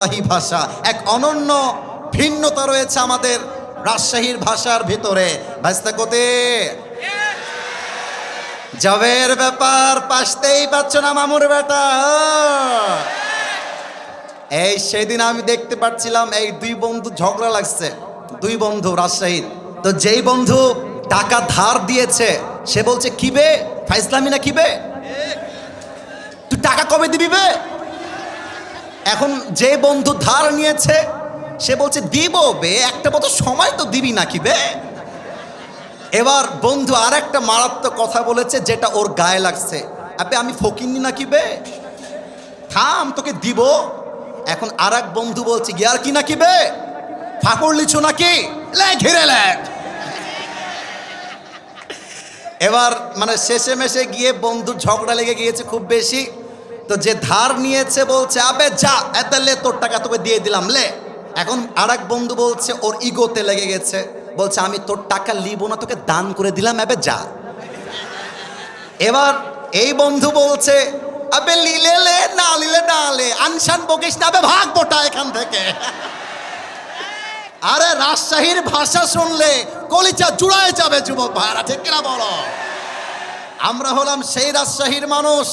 ভাষা এক অনন্য ভিন্নতা রয়েছে আমাদের রাজশাহীর ভাষার ভিতরে। ভাইস্তা কোতে জবের ব্যাপার পাশতেই পাচ্ছ না মামুর বেটা। এই সেদিন আমি দেখতে পাচ্ছিলাম এই দুই বন্ধু ঝগড়া লাগছে, দুই বন্ধু রাজশাহীর। তো যেই বন্ধু টাকা ধার দিয়েছে সে বলছে কিবে ফাইজলামি না কিবে, তুই টাকা কবে দিবি বে? এখন যে বন্ধু ধার নিয়েছে সে বলছে দিব বে, একটা বছর সময় তো দিবি নাকি বে। এবার বন্ধু আর একটা মারাত্মক কথা বলেছে যেটা ওর গায়ে লাগছে, আবে আমি ফকিন্নি নাকি বে, থাম তোকে দিব। এখন আর এক বন্ধু বলছে গিয়ার কি নাকি বে, ফাঁকড় লিছু নাকি, লে ঘিরে লে। এবার মানে শেষে মেশে গিয়ে বন্ধুর ঝগড়া লেগে গিয়েছে খুব বেশি। তো যে ধার নিয়েছে বলছে আবে যা এত লে, তোর টাকা তোকে দিয়ে দিলাম লে। এখন আর এক বন্ধু বলছে ওর ইগোতে লেগে গেছে, বলছে আমি তোর টাকা লিব না, তোকে দান করে দিলাম, আবে যা। এবার এই বন্ধু বলছে আবে লিলে লে, না লিলে না লে, আনশান বকিস না, আবে ভাগ বোটা এখান থেকে। আরে রাজশাহীর ভাষা শুনলে কলিজা জুড়ায় যাবে যুবক ভাইরা, ঠিক কিনা বলো? আমরা হলাম সেই রাজশাহীর মানুষ